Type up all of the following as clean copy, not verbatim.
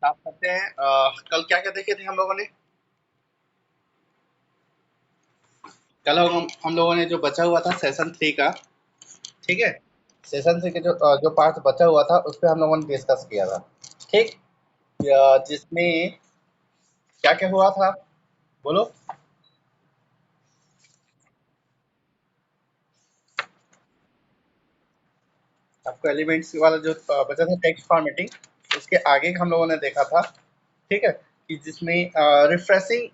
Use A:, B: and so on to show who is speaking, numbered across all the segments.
A: Start करते हैं। कल क्या क्या देखे थे हम लोगों ने। कल हम लोगों ने जो बचा हुआ था सेशन 3 का। ठीक है। सेशन 3 के जो पार्ट बचा हुआ था उस पर हम लोगों ने डिस्कस किया था। ठीक। जिसमें क्या क्या हुआ था बोलो। आपको एलिमेंट्स वाला जो बचा था टेक्स्ट फॉर्मेटिंग उसके आगे हम लोगों ने देखा था। ठीक है। कि जिसमें रिफ्रेशिंग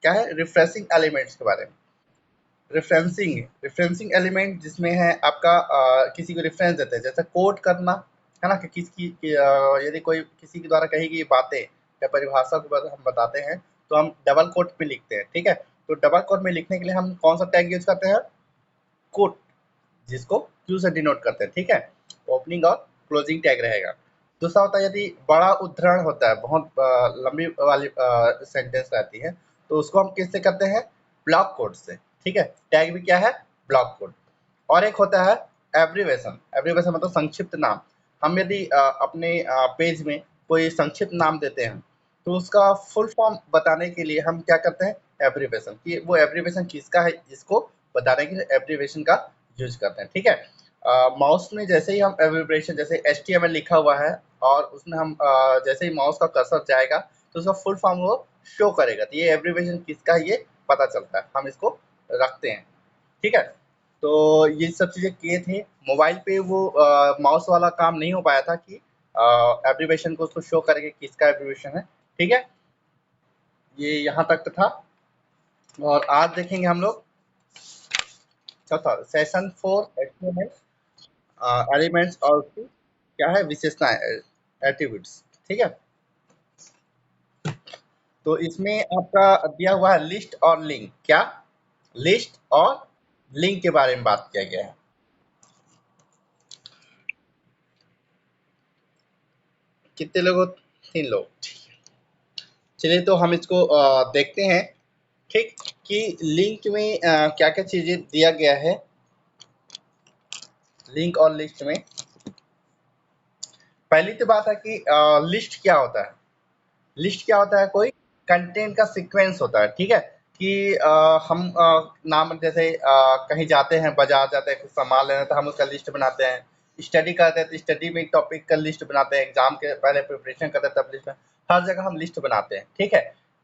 A: क्या है रिफ्रेशिंग एलिमेंट्स के बारे में। रेफरेंसिंग रेफरेंसिंग एलिमेंट जिसमें है आपका किसी को रेफरेंस देते हैं जैसे कोट करना है ना कि किसकी यदि कोई किसी के द्वारा कही गई बातें या परिभाषा को हम बताते हैं तो हम डबल कोट में लिखते हैं। ठीक है। तो डबल कोट में लिखने के लिए हम कौन सा टैग यूज करते हैं कोट जिसको क्यू से डिनोट करते हैं। ठीक है। ओपनिंग और क्लोजिंग टैग रहेगा। दूसरा होता है यदि बड़ा उद्धरण होता है बहुत लंबी वाली सेंटेंस रहती है तो उसको हम किससे करते हैं ब्लॉक कोड से। ठीक है। टैग भी क्या है ब्लॉक कोड। और एक होता है एब्रीवेशन। एब्रीवेशन मतलब संक्षिप्त नाम। हम यदि अपने पेज में कोई संक्षिप्त नाम देते हैं तो उसका फुल फॉर्म बताने के लिए हम क्या करते हैं एब्रीवेशन कि वो एब्रीवेशन किसका है इसको बताने के लिए एब्रीवेशन का यूज करते हैं। ठीक है। माउस में जैसे ही हम एब्रीवेशन जैसे HTML लिखा हुआ है और उसमें हम जैसे ही माउस का कर्सर जाएगा तो उसका फुल फॉर्म वो शो करेगा तो ये एब्रीवेशन किसका है ये पता चलता है हम इसको रखते हैं। ठीक है। तो ये सब चीज़ें किए थे मोबाइल पे वो माउस वाला काम नहीं हो पाया था कि एब्रीवेशन को उसको शो करेंगे किसका एब्रीवेशन है। ठीक है। ये यहाँ तक था। और आज देखेंगे हम लोग चौथा सेशन 4 एचटीएमएल एलिमेंट्स और उसकी क्या है विशेषताएं एट्रीब्यूट्स। ठीक है। तो इसमें आपका दिया हुआ है लिस्ट और लिंक क्या लिस्ट और लिंक के बारे में बात किया गया है। कितने लोग हो 3 लोग। चलिए तो हम इसको देखते हैं। ठीक। कि लिंक में क्या क्या चीजें दिया गया है लिंक और लिस्ट में। पहली तो बात है कि लिस्ट क्या होता है। लिस्ट क्या होता है कोई कंटेंट का सीक्वेंस होता है। ठीक है। कि हम नाम जैसे कहीं जाते हैं बाजार जाते हैं कुछ सामान लेना तो हम उसका लिस्ट बनाते हैं। स्टडी करते हैं तो स्टडी में टॉपिक का लिस्ट बनाते हैं एग्जाम के पहले प्रिपरेशन करते हैं तब लिस्ट में हर जगह हम लिस्ट बनाते हैं। ठीक है।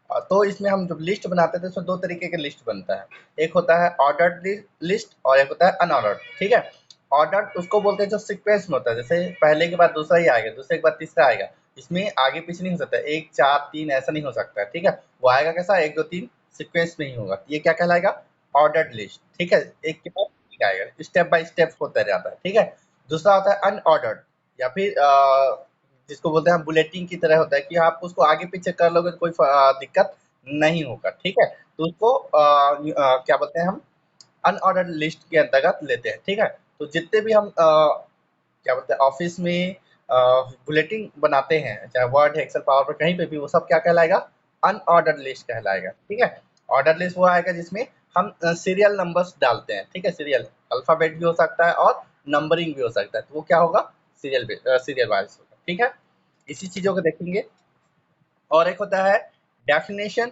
A: तो इसमें हम जब लिस्ट बनाते हैं तो इसमें 2 तरीके के लिस्ट बनता है। एक होता है ऑर्डर्ड लिस्ट और एक होता है अनऑर्डर्ड। ठीक है। ऑर्डर्ड उसको बोलते हैं जो सीक्वेंस में होता है जैसे पहले के बाद दूसरा ही आएगा दूसरे के बाद तीसरा आएगा। इसमें आगे पीछे नहीं हो सकता 1 4 3 ऐसा नहीं हो सकता है। ठीक है। वो आएगा कैसा 1 2 3 सीक्वेंस में ही होगा ये क्या कहलाएगा ऑर्डर्ड लिस्ट। ठीक है। एक के बाद एक आएगा स्टेप बाय स्टेप होता जाता है। ठीक है। दूसरा होता है अनऑर्डर्ड या फिर जिसको बोलते हैं बुलेटिन की तरह होता है कि आप उसको आगे पीछे कर लोगे तो कोई दिक्कत नहीं होगा। ठीक है। तो उसको क्या बोलते हैं हम अनऑर्डर्ड लिस्ट के अंतर्गत लेते हैं। ठीक है। तो जितने भी हम क्या बोलते हैं ऑफिस में बुलेटिन बनाते हैं चाहे वर्ड है एक्सेल पावर पर कहीं पे भी वो सब क्या कहलाएगा अनऑर्डर्ड लिस्ट कहलाएगा। ठीक है। ऑर्डर लिस्ट वो आएगा जिसमें हम सीरियल नंबर्स डालते हैं। ठीक है। सीरियल अल्फाबेट भी हो सकता है और नंबरिंग भी हो सकता है तो वो क्या होगा सीरियल सीरियल वाइज होगा। ठीक है। इसी चीजों को देखेंगे। और एक होता है डेफिनेशन।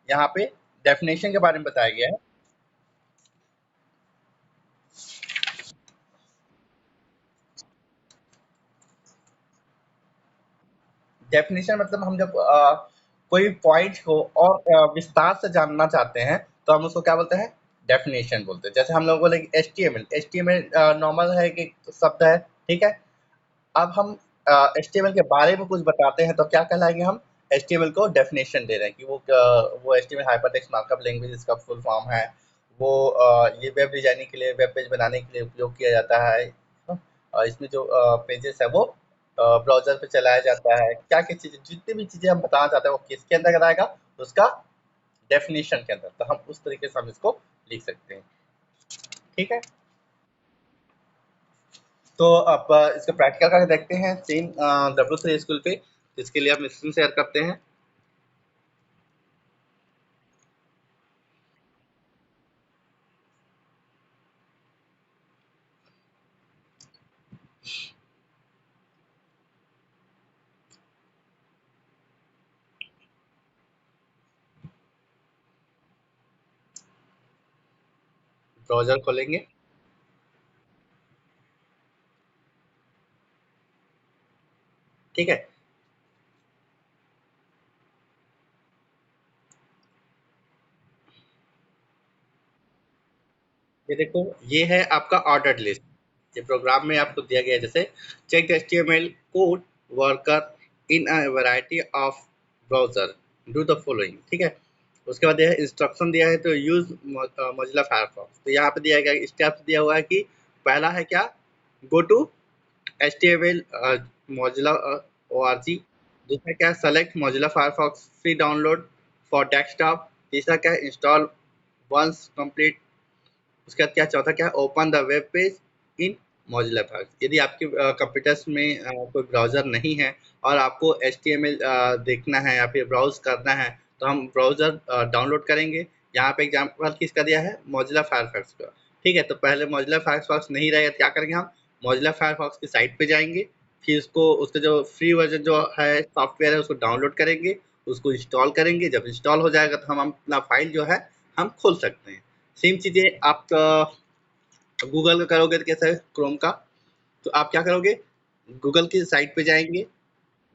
A: यहाँ पे डेफिनेशन के बारे में बताया गया है। डेफिनेशन मतलब हम जब कोई पॉइंट को और विस्तार से जानना चाहते हैं तो हम उसको क्या बोलते हैं डेफिनेशन बोलते हैं। जैसे हम लोग बोले HTML HTML नॉर्मल है कि शब्द है। ठीक है। अब हम HTML के बारे में कुछ बताते हैं तो क्या कहलाएंगे हम HTML को डेफिनेशन दे रहे हैं कि वो HTML हाइपरटेक्स्ट मार्कअप लैंग्वेज इसका फुल फॉर्म है। वो ये वेब डिजाइनिंग के लिए वेब पेज बनाने के लिए उपयोग किया जाता है। इसमें जो पेजेस है वो ब्राउज़र पे चलाया जाता है। क्या-क्या चीज़ें जितनी भी चीज़ें हम बताना चाहते हैं वो किसके अंतर्गत आएगा? उसका डेफ़िनिशन के अंदर। तो हम उस तरीके से हम इसको लिख सकते हैं। ठीक है? तो अब इसका प्रैक्टिकल करके देखते हैं सेम W3 स्कूल पे। इसके लिए हम स्क्रीन शेयर करते हैं। ब्राउज़र खोलेंगे। ठीक है? ये देखो, ये है आपका ऑर्डर्ड लिस्ट। ये प्रोग्राम में आपको दिया गया है, जैसे check the HTML code worker in a variety of browser, do the following. ठीक है? उसके बाद ये है इंस्ट्रक्शन दिया है, तो यूज़ मोज़िला फायरफॉक्स। तो यहाँ पे दिया गया स्टेप्स दिया हुआ है कि पहला है क्या, go to HTML Mozilla ORG. दूसरा क्या है, select Mozilla Firefox free download for desktop. तीसरा क्या है, इंस्टॉल वंस कंप्लीट। उसके बाद क्या, चौथा क्या है, open the web page in Mozilla Firefox. यदि आपके कंप्यूटर्स में कोई ब्राउज़र नहीं है और आपको एचटीएमएल देखना है या फिर ब्राउज़ करना है, तो हम ब्राउज़र डाउनलोड करेंगे। यहाँ पे एग्जांपल किसका दिया है, मोजिला फायरफॉक्स का। ठीक है? तो पहले मोजिला फायरफॉक्स नहीं रहेगा तो क्या करेंगे हम, मोजिला फायरफॉक्स की साइट पे जाएंगे, फिर उसको उसका जो फ्री वर्जन जो है सॉफ्टवेयर है उसको डाउनलोड करेंगे, उसको इंस्टॉल करेंगे। जब इंस्टॉल हो जाएगा तो हम अपना फाइल जो है हम खोल सकते हैं। सेम चीज़ें आप गूगल का करोगे तो कैसा है, क्रोम का, तो आप क्या करोगे, गूगल की साइट पे जाएंगे,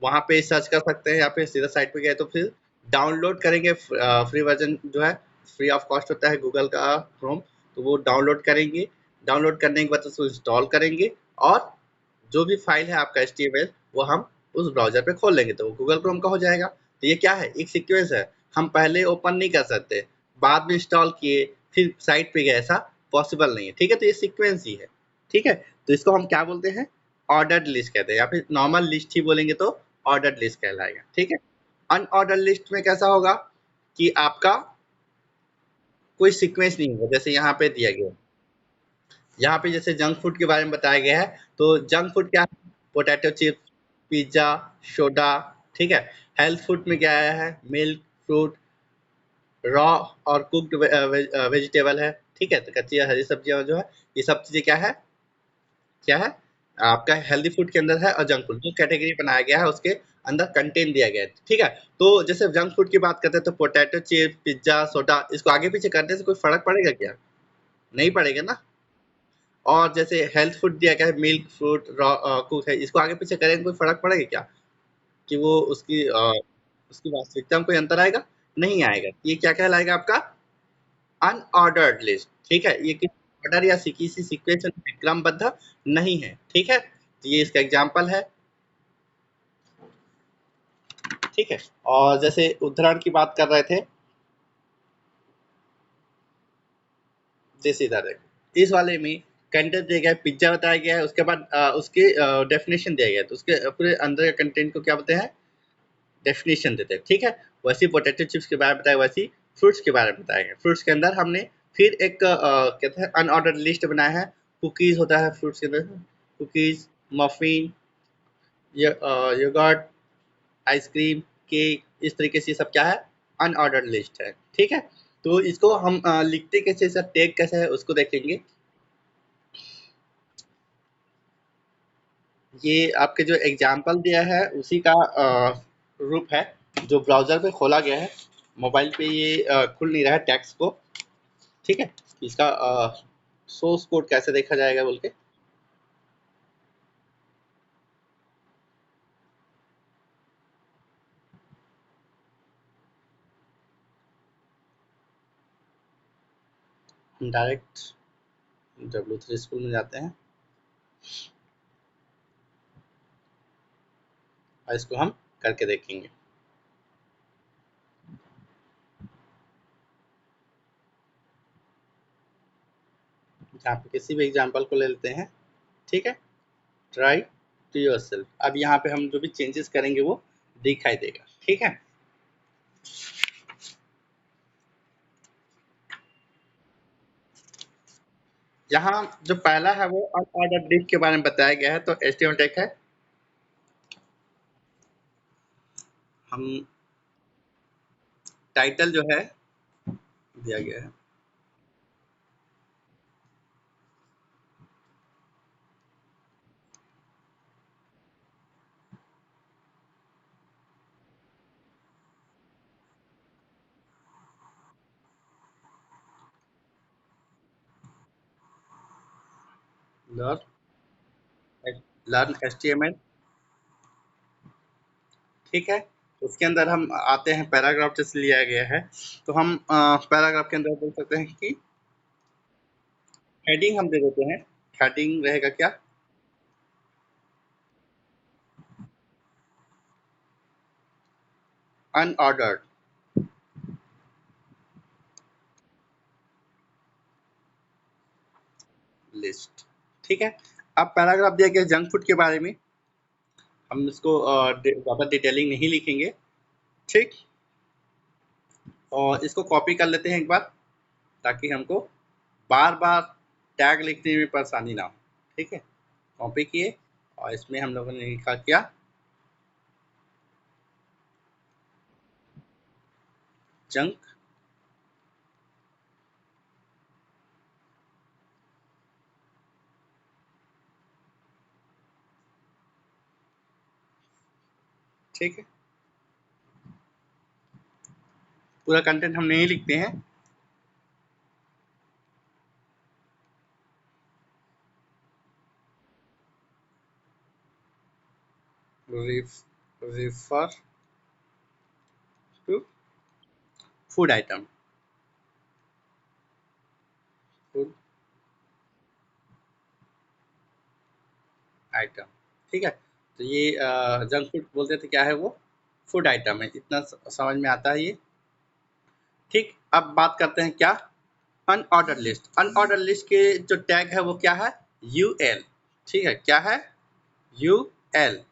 A: वहाँ पे सर्च कर सकते हैं, या फिर सीधा साइट पे गए तो फिर डाउनलोड करेंगे। फ्री वर्जन जो है फ्री ऑफ कॉस्ट होता है गूगल का क्रोम, तो वो डाउनलोड करेंगे। डाउनलोड करने के बाद उसको इंस्टॉल करेंगे, और जो भी फाइल है आपका एचटीएमएल वो हम उस ब्राउजर पे खोल लेंगे, तो वो गूगल क्रोम का हो जाएगा। तो ये क्या है, एक सीक्वेंस है। हम पहले ओपन नहीं कर सकते, बाद में इंस्टॉल किए फिर साइट पे गए, ऐसा पॉसिबल नहीं है। ठीक है? तो ये सीक्वेंस ही है। ठीक है? तो इसको हम क्या बोलते हैं, ऑर्डर्ड लिस्ट कहते हैं, या फिर नॉर्मल लिस्ट ही बोलेंगे तो ऑर्डर्ड लिस्ट कहलाएगा। ठीक है? अनऑर्डर्ड लिस्ट में कैसा होगा कि आपका कोई सीक्वेंस नहीं होगा, जैसे यहाँ पे दिया गया है। यहाँ पे जैसे जंक फूड के बारे में बताया गया है, तो जंक फूड क्या है, पोटैटो चिप्स, पिज्जा, सोडा। ठीक है? हेल्थ फूड में क्या आया है, मिल्क, फ्रूट, रॉ और कुक्ड वेजिटेबल है। ठीक है? तो कच्ची या हरी सब्जियां जो है, ये सब चीजें क्या है, आपका हेल्दी फूड के अंदर है, और जंक फूड जो कैटेगरी बनाया गया है उसके अंदर कंटेंट दिया गया है। ठीक है? तो जैसे जंक फूड की बात करते हैं, तो पोटैटो चिप्स, पिज्जा, सोडा, इसको आगे पीछे करने से कोई फर्क पड़ेगा क्या, नहीं पड़ेगा ना। और जैसे हेल्थ फूड दिया गया है, मिल्क, फ्रूट, रॉ कुक है, इसको आगे पीछे करेंगे कोई फर्क पड़ेगा क्या, कि वो उसकी वास्तविकता में कोई अंतर आएगा, नहीं आएगा। ये क्या कहलाएगा आपका, अनऑर्डर्ड लिस्ट। ठीक है? ये किसी ऑर्डर या किसी सीक्वेंस में क्रमबद्ध नहीं है। ठीक है? तो ये इसका एग्जाम्पल है। ठीक है? और जैसे उदाहरण की बात कर रहे थे, जैसे इधर देखो, इस वाले में कंटेंट दिया गया है, पिज्जा बताया गया है, उसके बाद उसके डेफिनेशन दिया गया है, तो उसके पूरे अंदर के कंटेंट को क्या बोलते हैं, डेफिनेशन देते हैं। ठीक है? वैसे पोटैटो चिप्स के बारे में बताया, वैसे फ्रूट्स के बारे में बताया गया। फ्रूट्स के अंदर हमने फिर एक कहते हैं अनऑर्डर्ड लिस्ट बनाया है। कुकीज होता है फ्रूट्स के अंदर, cookies, muffin, yogurt, ice cream, cake, इस तरीके से ये सब क्या है, अनऑर्डर्ड लिस्ट है। ठीक है? तो इसको हम लिखते कैसे, सर टैग कैसे है उसको देखेंगे। ये आपके जो एग्जाम्पल दिया है उसी का रूप है, जो ब्राउज़र पे खोला गया है। मोबाइल पे ये खुल नहीं रहा है टेक्स्ट को। ठीक है? इसका सोर्स कोड कैसे देखा जाएगा बोल के, हम डायरेक्ट W3 स्कूल में जाते हैं और इसको हम करके देखेंगे। यहाँ पे किसी भी एग्जाम्पल को ले लेते हैं। ठीक है? Try to yourself. अब यहाँ पे हम जो भी चेंजेस करेंगे वो दिखाई देगा। ठीक है? यहाँ जो पहला है वो अनऑर्डर्ड लिस्ट के बारे में बताया गया है, तो एचटीएमएल टैग है। हम टाइटल जो है दिया गया है, लर्न HTML, ठीक है। उसके अंदर हम आते हैं, पैराग्राफ जैसे लिया गया है, तो हम पैराग्राफ के अंदर बोल सकते हैं कि हेडिंग हम दे देते हैं। हेडिंग रहेगा क्या? अनऑर्डर्ड लिस्ट, ठीक है। अब पैराग्राफ दिया गया जंक फूड के बारे में, हम इसको ज़्यादा डिटेलिंग नहीं लिखेंगे, ठीक। और इसको कॉपी कर लेते हैं एक बार, ताकि हमको बार-बार टैग लिखने में परेशानी ना हो, ठीक है। कॉपी किए और इसमें हम लोगों ने लिखा क्या? जंक ठीक है। पूरा कंटेंट हम नहीं लिखते हैं। Refer to food item, food item, ठीक है। तो ये जंक फूड बोलते थे, क्या है वो? फूड आइटम है, इतना समझ में आता है ये, ठीक। अब बात करते हैं क्या? Unordered list. अनऑर्डर लिस्ट के जो टैग है वो क्या है? यूएल, ठीक है। क्या है? यूएल।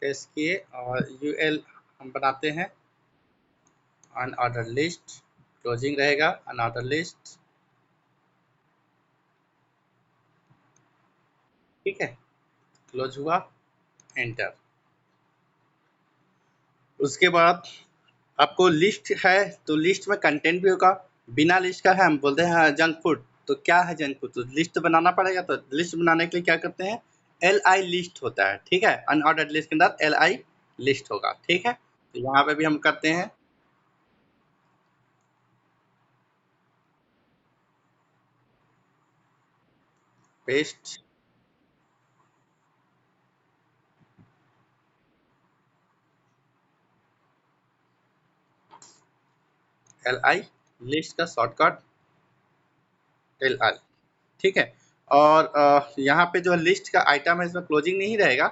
A: टेस्ट किए और यूएल हम बनाते हैं। अनऑर्डर लिस्ट, क्लोजिंग रहेगा अनऑर्डर लिस्ट, ठीक है। क्लोज हुआ, एंटर। उसके बाद आपको लिस्ट है तो लिस्ट में कंटेंट भी होगा। बिना लिस्ट का है, हम बोलते हैं जंक फूड, तो क्या है जंक फूड? तो लिस्ट बनाना पड़ेगा। तो लिस्ट बनाने के लिए क्या करते हैं? एल आई लिस्ट होता है, ठीक है। अनऑर्डर्ड लिस्ट के अंदर एल आई लिस्ट होगा, ठीक है। तो यहाँ पे भी हम करते हैं पेस्ट एल आई लिस्ट का शॉर्टकट एल आई, ठीक है। और यहाँ पे जो लिस्ट का आइटम है इसमें क्लोजिंग नहीं रहेगा,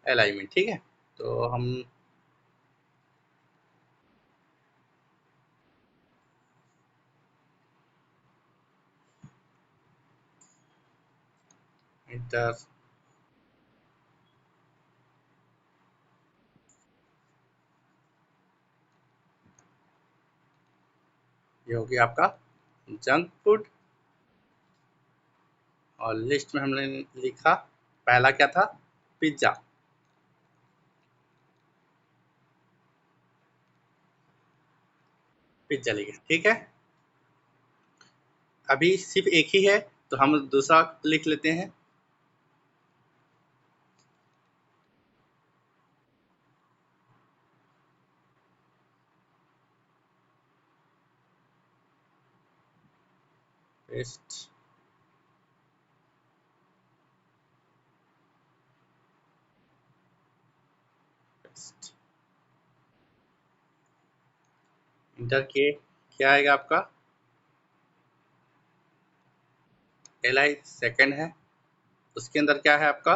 A: एल आई में, ठीक है। तो हम इंटर, ये हो गया आपका जंक फूड। और लिस्ट में हमने लिखा, पहला क्या था? पिज्ज़ा, पिज्ज़ा लिखे, ठीक है। अभी सिर्फ एक ही है, तो हम दूसरा लिख लेते हैं। पेस्ट, पेस्ट, इंटर किए, क्या आएगा आपका? एल आई सेकेंड है, उसके अंदर क्या है आपका?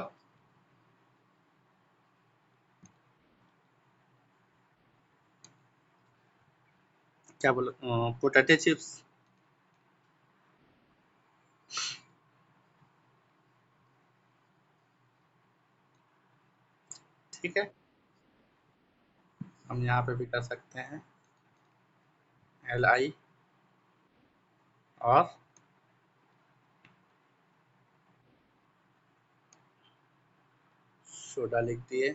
A: क्या बोलो, पोटैटो चिप्स, ठीक है। हम यहाँ पे भी कर सकते हैं एल आई और सोडा लिख दिए,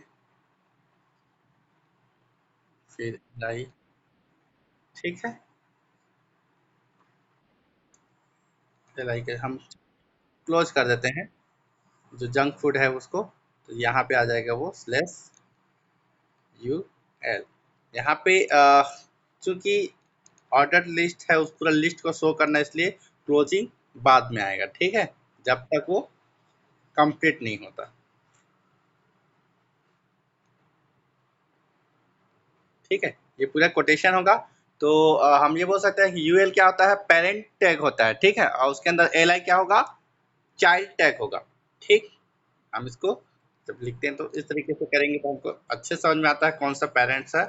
A: फिर एल आई, ठीक है। लाइक हम क्लोज कर देते हैं जो जंक फूड है उसको, तो यहाँ पे आ जाएगा वो स्लैश यू एल। यहाँ पे चूंकि ऑर्डर लिस्ट है उस पूरा लिस्ट को शो करना, इसलिए क्लोजिंग बाद में आएगा, ठीक है, जब तक वो कंप्लीट नहीं होता। ठीक है, ये पूरा कोटेशन होगा। तो हम ये बोल सकते हैं कि यूएल क्या होता है, पेरेंट टैग होता है, ठीक है, और उसके अंदर एल आई क्या होगा, चाइल्ड टैग होगा। ठीक, हम इसको जब लिखते हैं तो इस तरीके से करेंगे तो हमको अच्छे समझ में आता है कौन सा पेरेंट्स है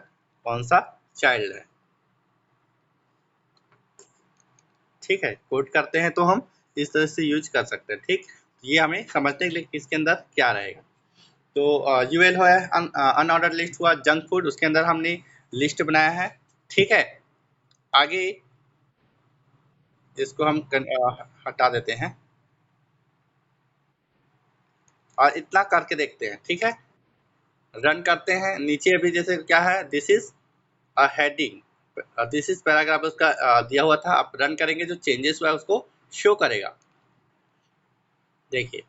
A: कौन सा चाइल्ड है। ठीक है, कोड करते हैं तो हम इस तरह से यूज कर सकते हैं। ठीक, ये हमें समझने के लिए कि इसके अंदर क्या रहेगा। तो यूएल है अनऑर्डर लिस्ट हुआ, जंक फूड उसके अंदर हमने लिस्ट बनाया है। ठीक है, आगे इसको हम हटा देते हैं और इतना करके देखते हैं। ठीक है, रन करते हैं। नीचे अभी जैसे क्या है, this is a heading, this is paragraph उसका दिया हुआ था। आप रन करेंगे जो चेंजेस हुआ है उसको शो करेगा। देखिए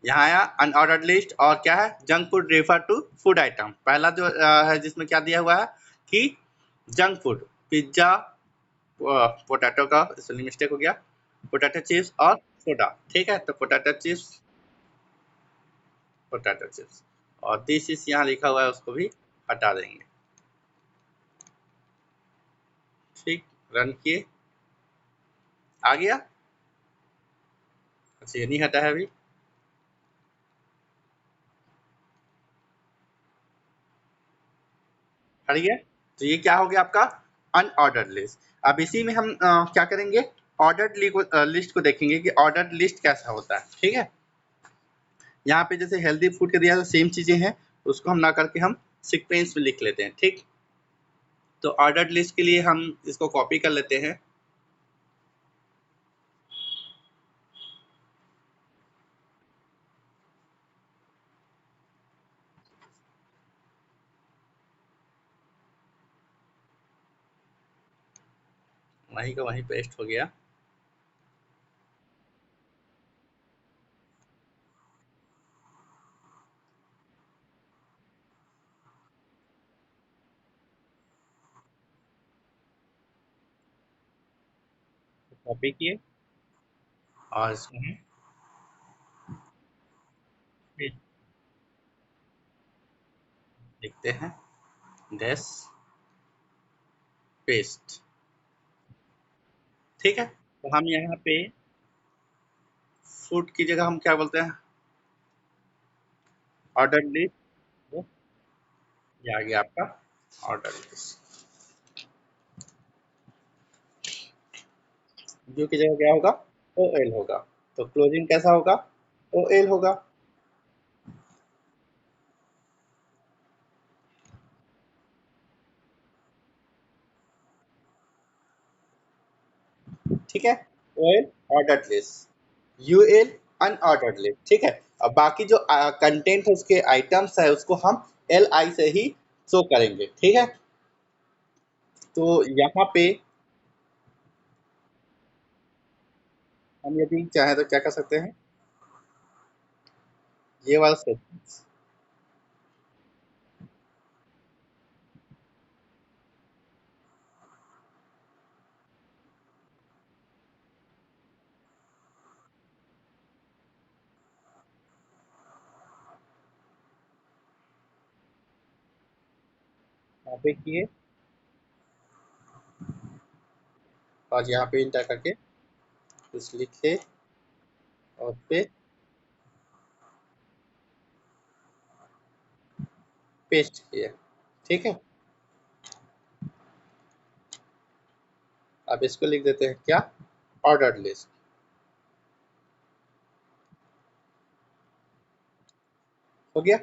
A: यहाँ आया अनऑर्डर्ड लिस्ट और क्या है, junk food refer to food item. पहला जो है जिसमें क्या दिया हुआ है कि जंक फूड, पिज्जा, पोटैटो का स्पेलिंग मिस्टेक हो गया, पोटैटो चिप्स और सोडा। ठीक है, तो पोटैटो चिप्स और दिस इज यहाँ लिखा हुआ है उसको भी हटा देंगे। ठीक, रन किए, आ गया। अच्छा, ये नहीं हटा है अभी, हट गया। तो ये क्या हो गया आपका अनऑर्डर्ड लिस्ट। अब इसी में हम क्या करेंगे, ऑर्डर्ड लिस्ट को देखेंगे कि ऑर्डर्ड लिस्ट कैसा होता है। ठीक है, यहाँ पे जैसे हेल्दी फूड के दिया है सेम चीजें हैं, उसको हम ना करके हम सीक्वेंस में लिख लेते हैं। ठीक, तो ऑर्डर्ड लिस्ट के लिए हम इसको कॉपी कर लेते हैं। वहीं का वहीं पेस्ट हो गया। कॉपी किए और इसको हम लिखते हैं डैश पेस्ट। ठीक है, तो हम यहाँ पे फूड की जगह हम क्या बोलते हैं, ऑर्डर लिस्ट। ये आ गया आपका ऑर्डर लिस्ट। जो की जगह क्या होगा, ओ एल होगा। तो क्लोजिंग कैसा होगा, ओ एल होगा। ठीक है, O L order list, U L unordered list. ठीक है, अब बाकी जो कंटेंट है उसके आइटम्स है उसको हम एल आई से ही शो करेंगे। ठीक है, तो यहाँ पे हम यदि चाहें तो क्या कर सकते हैं, ये वाला सेक्शन यहाँ पे किए और यहाँ पे इंटर करके कुछ लिखे और पे पेस्ट किए। ठीक है, अब इसको लिख देते हैं क्या, ऑर्डर लिस्ट। हो गया।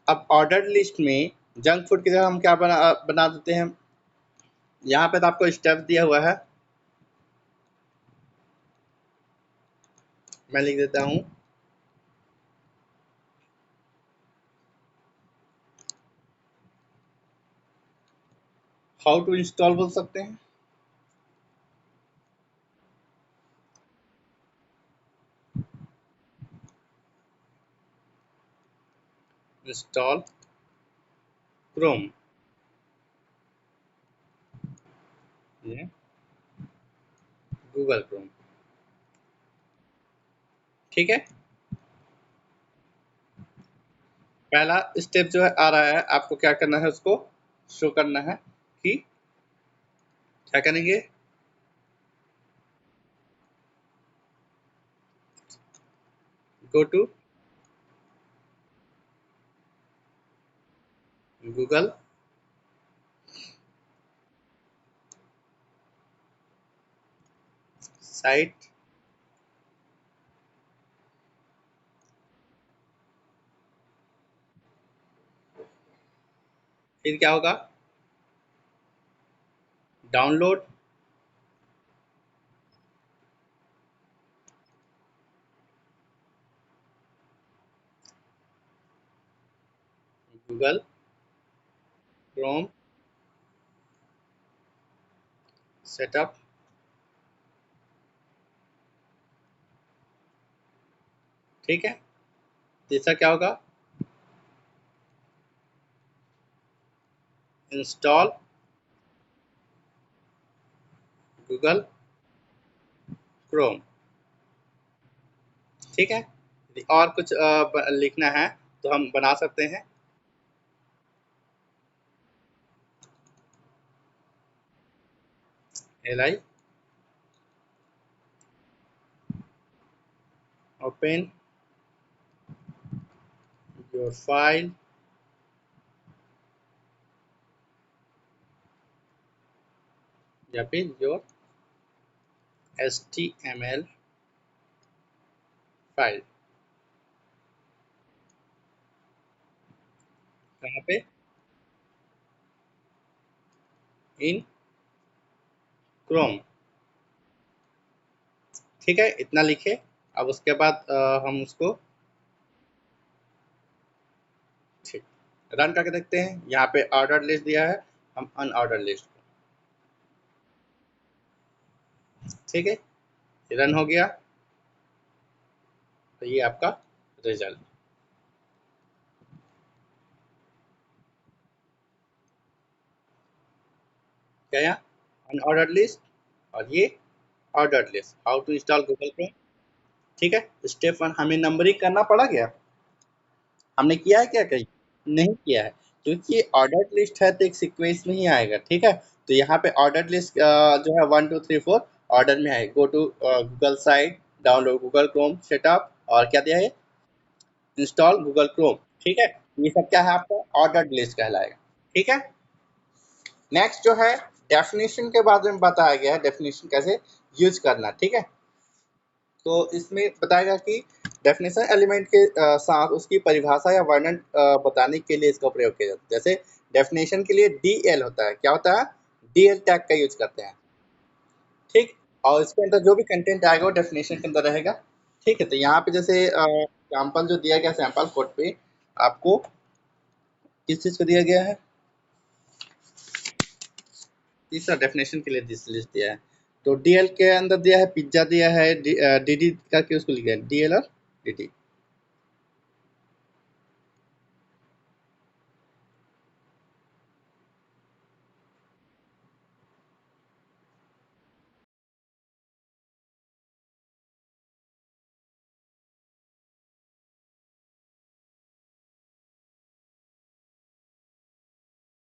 A: अब ऑर्डर लिस्ट में जंक फूड की जगह हम क्या बना देते हैं, यहाँ पे तो आपको स्टेप दिया हुआ है, मैं लिख देता हूँ हाउ टू इंस्टॉल बोल सकते हैं। इंस्टॉल क्रोम, ये गूगल क्रोम। ठीक है, पहला स्टेप जो है आ रहा है, आपको क्या करना है, उसको शो करना है कि क्या करेंगे, गो टू गूगल साइट, फिर क्या होगा, डाउनलोड गूगल क्रोम सेटअप। ठीक है, तीसरा क्या होगा, इंस्टॉल गूगल क्रोम। ठीक है, यदि और कुछ लिखना है तो हम बना सकते हैं। li open your file या फिर your html फाइल। कहाँ पे, इन क्रोम। ठीक है, इतना लिखे। अब उसके बाद हम उसको ठीक रन करके देखते हैं। यहाँ पे ऑर्डर लिस्ट दिया है, हम अनऑर्डर लिस्ट, ठीक है, रन हो गया। तो ये आपका रिजल्ट क्या, यहाँ अनऑर्डर लिस्ट और ये order list, how to install Google Chrome. ठीक है, स्टेप 1 हमें नंबरिंग करना पड़ा क्या, हमने किया है क्या कहीं, नहीं किया है, क्योंकि ऑर्डर लिस्ट है तो एक सीक्वेंस में ही आएगा। ठीक है, तो यहाँ पे ऑर्डर लिस्ट जो है 1 2 3 4 ऑर्डर में है। Go to Google site, download Google Chrome setup, और क्या दिया है, इंस्टॉल गूगल क्रोम। ठीक है, ये सब क्या है, आपका ऑर्डर लिस्ट कहलाएगा। ठीक है, नेक्स्ट जो है डेफिनेशन के बारे में बताया गया है, डेफिनेशन कैसे यूज करना। ठीक है, तो इसमें बताएगा कि डेफिनेशन एलिमेंट के साथ उसकी परिभाषा या वर्णन बताने के लिए इसका प्रयोग किया जाता है। जैसे डेफिनेशन के लिए डीएल होता है, क्या होता है, डीएल टैग का यूज करते हैं। ठीक, और इसके अंदर जो भी कंटेंट आएगा वो डेफिनेशन के अंदर रहेगा। ठीक है, तो यहाँ पे जैसे एग्जाम्पल जो दिया गया सैंपल कोड पे आपको किस चीज को दिया गया है, तीसरा डेफिनेशन के लिए लिस्ट दिया है। तो डीएल के अंदर दिया है पिज्जा दिया है, डीडी करके उसको लिखा है डीएल और डीडी।